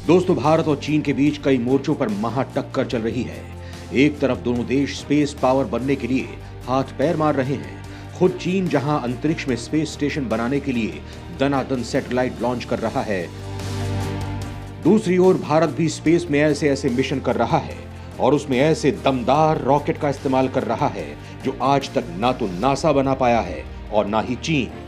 दोस्तों, भारत और चीन के बीच कई मोर्चों पर महा टक्कर चल रही है। एक तरफ दोनों देश स्पेस पावर बनने के लिए हाथ पैर मार रहे हैं। खुद चीन जहां अंतरिक्ष में स्पेस स्टेशन बनाने के लिए दनादन सैटेलाइट लॉन्च कर रहा है, दूसरी ओर भारत भी स्पेस में ऐसे ऐसे मिशन कर रहा है और उसमें ऐसे दमदार रॉकेट का इस्तेमाल कर रहा है जो आज तक ना तो नासा बना पाया है और ना ही चीन।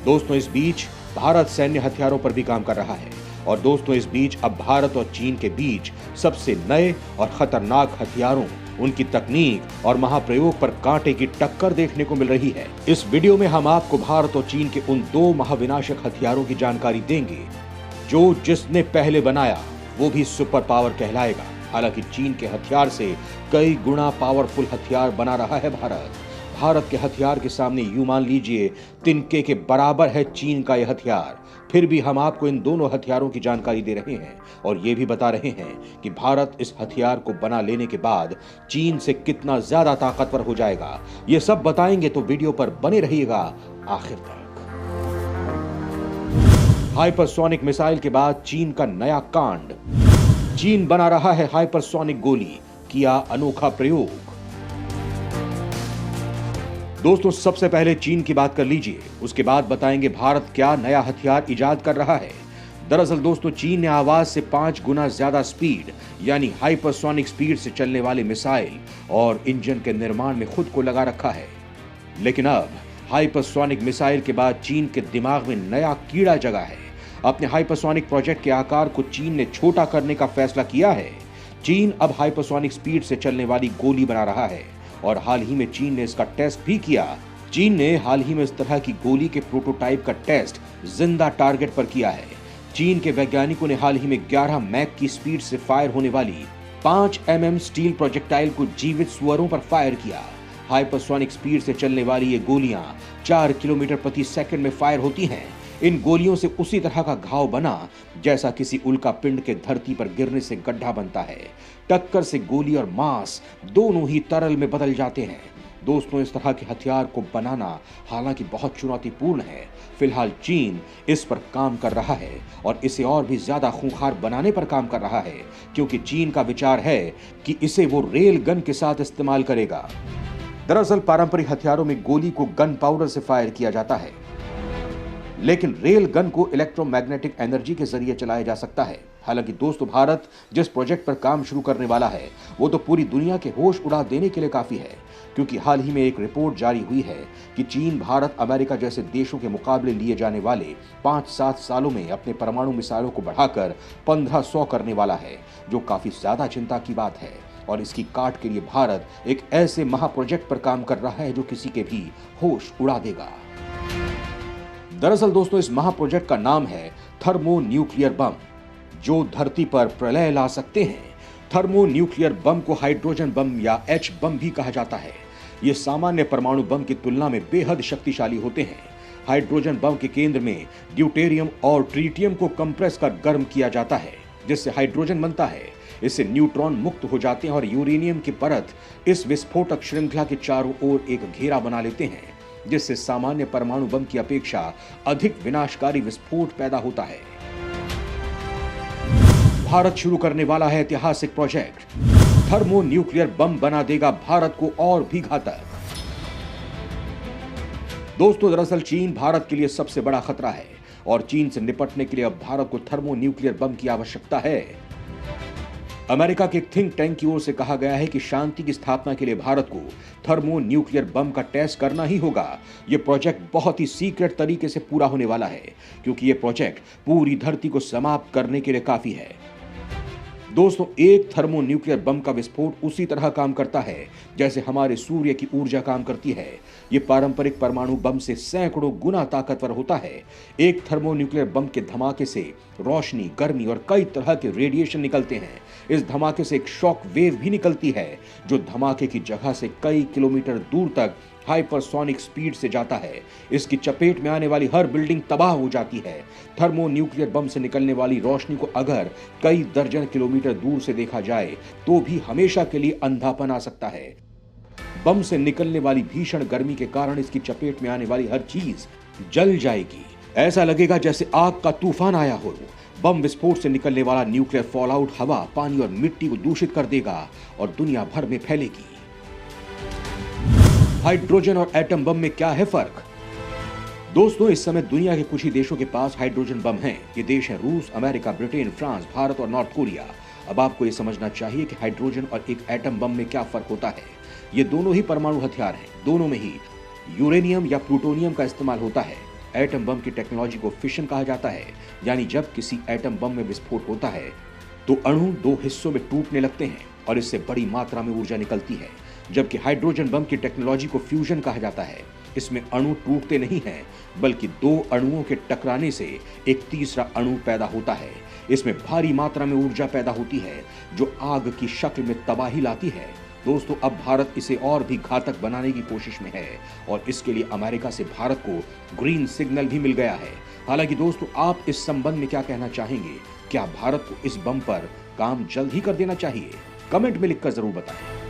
दोस्तों, इस बीच भारत सैन्य हथियारों पर भी काम कर रहा है और दोस्तों, इस बीच अब भारत और चीन के बीच सबसे नए और खतरनाक हथियारों, उनकी तकनीक और महाप्रयोग पर कांटे की टक्कर देखने को मिल रही है। इस वीडियो में हम आपको भारत और चीन के उन दो महाविनाशक हथियारों की जानकारी देंगे जो जिसने पहले बनाया वो भी सुपर पावर कहलाएगा। हालांकि चीन के हथियार से कई गुना पावरफुल हथियार बना रहा है भारत के हथियार के सामने यूं मान लीजिए तिनके के बराबर है चीन का यह हथियार। फिर भी हम आपको इन दोनों हथियारों की जानकारी दे रहे हैं और ये भी बता रहे हैं कि भारत इस हथियार को बना लेने के बाद चीन से कितना ज्यादा ताकतवर हो जाएगा। ये सब बताएंगे, तो वीडियो पर बने रहिएगा आखिर तक। हाइपरसोनिक मिसाइल के बाद चीन का नया कांड। चीन बना रहा है हाइपरसोनिक गोली, किया अनोखा प्रयोग। दोस्तों, सबसे पहले चीन की बात कर लीजिए, उसके बाद बताएंगे भारत क्या नया हथियार इजाद कर रहा है। दरअसल दोस्तों, चीन ने आवाज से 5 गुना ज्यादा स्पीड यानी हाइपरसोनिक स्पीड से चलने वाले मिसाइल और इंजन के निर्माण में खुद को लगा रखा है। लेकिन अब हाइपरसोनिक मिसाइल के बाद चीन के दिमाग में नया कीड़ा जगा है। अपने हाइपरसोनिक प्रोजेक्ट के आकार को चीन ने छोटा करने का फैसला किया है। चीन अब हाइपरसोनिक स्पीड से चलने वाली गोली बना रहा है और हाल ही में चीन ने इसका टेस्ट भी किया। चीन ने हाल ही में इस तरह की गोली के प्रोटोटाइप का टेस्ट जिंदा टारगेट पर किया है। चीन के वैज्ञानिकों ने हाल ही में 11 मैक की स्पीड से फायर होने वाली 5 mm स्टील प्रोजेक्टाइल को जीवित सुअरों पर फायर किया। हाइपरसोनिक स्पीड से चलने वाली ये गोलियां 4 किलोमीटर प्रति सेकंड में फायर होती हैं। इन गोलियों से उसी तरह का घाव बना जैसा किसी उल्का पिंड के धरती पर गिरने से गड्ढा बनता है। टक्कर से गोली और मांस दोनों ही तरल में बदल जाते हैं। दोस्तों, इस तरह के हथियार को बनाना हालांकि बहुत चुनौतीपूर्ण है। फिलहाल चीन इस पर काम कर रहा है और इसे और भी ज्यादा खूंखार बनाने पर काम कर रहा है, क्योंकि चीन का विचार है कि इसे वो रेल गन के साथ इस्तेमाल करेगा। दरअसल पारंपरिक हथियारों में गोली को गन पाउडर से फायर किया जाता है, लेकिन रेल गन को इलेक्ट्रोमैग्नेटिक एनर्जी के जरिए चलाया जा सकता है। हालांकि दोस्तों, भारत जिस प्रोजेक्ट पर काम शुरू करने वाला है वो तो पूरी दुनिया के होश उड़ा देने के लिए काफी है, क्योंकि हाल ही में एक रिपोर्ट जारी हुई है कि चीन भारत, अमेरिका जैसे देशों के मुकाबले लिए जाने वाले 5-7 सालों में अपने परमाणु मिसाइलों को बढ़ाकर 1500 करने वाला है, जो काफी ज्यादा चिंता की बात है। और इसकी काट के लिए भारत एक ऐसे महाप्रोजेक्ट पर काम कर रहा है जो किसी के भी होश उड़ा देगा। दरअसल दोस्तों, इस महाप्रोजेक्ट का नाम है थर्मो न्यूक्लियर बम, जो धरती पर प्रलय ला सकते हैं। थर्मो न्यूक्लियर बम को हाइड्रोजन बम या एच बम भी कहा जाता है। ये सामान्य परमाणु बम की तुलना में बेहद शक्तिशाली होते हैं। हाइड्रोजन बम के केंद्र में ड्यूटेरियम और ट्रिटियम को कंप्रेस कर गर्म किया जाता है, जिससे हाइड्रोजन बनता है। इससे न्यूट्रॉन मुक्त हो जाते हैं और यूरेनियम की परत इस विस्फोटक श्रृंखला के चारों ओर एक घेरा बना लेते हैं, जिससे सामान्य परमाणु बम की अपेक्षा अधिक विनाशकारी विस्फोट पैदा होता है। भारत शुरू करने वाला है ऐतिहासिक प्रोजेक्ट। थर्मो न्यूक्लियर बम बना देगा भारत को और भी घातक। दोस्तों, दरअसल चीन भारत के लिए सबसे बड़ा खतरा है और चीन से निपटने के लिए अब भारत को थर्मो न्यूक्लियर बम की आवश्यकता है। अमेरिका के एक थिंक टैंक की ओर से कहा गया है कि शांति की स्थापना के लिए भारत को थर्मो न्यूक्लियर बम का टेस्ट करना ही होगा। यह प्रोजेक्ट बहुत ही सीक्रेट तरीके से पूरा होने वाला है, क्योंकि यह प्रोजेक्ट पूरी धरती को समाप्त करने के लिए काफी है। दोस्तों, एक थर्मो न्यूक्लियर बम का विस्फोट उसी तरह काम करता है जैसे हमारे सूर्य की ऊर्जा काम करती है। यह पारंपरिक परमाणु बम से सैकड़ों गुना ताकतवर होता है। एक थर्मो न्यूक्लियर बम के धमाके से रोशनी, गर्मी और कई तरह के रेडिएशन निकलते हैं। इस धमाके से एक शॉक वेव भी निकलती है, जो धमाके की जगह से कई किलोमीटर दूर तक हाइपरसोनिक स्पीड से जाता है। इसकी चपेट में आने वाली हर बिल्डिंग तबाह हो जाती है। थर्मो न्यूक्लियर बम से निकलने वाली रोशनी को अगर कई दर्जन किलोमीटर दूर से देखा जाए तो भी हमेशा के लिए अंधापन आ सकता है। बम से निकलने वाली भीषण गर्मी के कारण इसकी चपेट में आने वाली हर चीज जल जाएगी। ऐसा लगेगा जैसे आग का तूफान आया हो। बम विस्फोट से निकलने वाला न्यूक्लियर फॉलआउट हवा, पानी और मिट्टी को दूषित कर देगा और दुनिया भर में फैलेगी। हाइड्रोजन और एटम बम में क्या है फर्क? दोस्तों, इस समय दुनिया के कुछ ही देशों के पास हाइड्रोजन बम हैं। ये देश हैं रूस, अमेरिका, ब्रिटेन, फ्रांस, भारत और नॉर्थ कोरिया। अब आपको ये समझना चाहिए कि हाइड्रोजन और एक एटम बम में क्या फर्क होता है। ये दोनों ही परमाणु हथियार हैं। दोनों में ही यूरेनियम या प्लूटोनियम का इस्तेमाल होता है। एटम बम की टेक्नोलॉजी को फिशन कहा जाता है, यानी जब किसी एटम बम में विस्फोट होता है तो अणु दो हिस्सों में टूटने लगते हैं और इससे बड़ी मात्रा में ऊर्जा निकलती है। जबकि हाइड्रोजन बम की टेक्नोलॉजी को फ्यूजन कहा जाता है। इसमें अणु टूटते नहीं हैं, बल्कि दो अणुओं के टकराने से एक तीसरा अणु पैदा होता है। इसमें भारी मात्रा में ऊर्जा पैदा होती है जो आग की शक्ल में तबाही लाती है। दोस्तों, अब भारत इसे और भी घातक बनाने की कोशिश में है और इसके लिए अमेरिका से भारत को ग्रीन सिग्नल भी मिल गया है। हालांकि दोस्तों, आप इस संबंध में क्या कहना चाहेंगे? क्या भारत को इस बम पर काम जल्द ही कर देना चाहिए? कमेंट में लिखकर जरूर बताएं।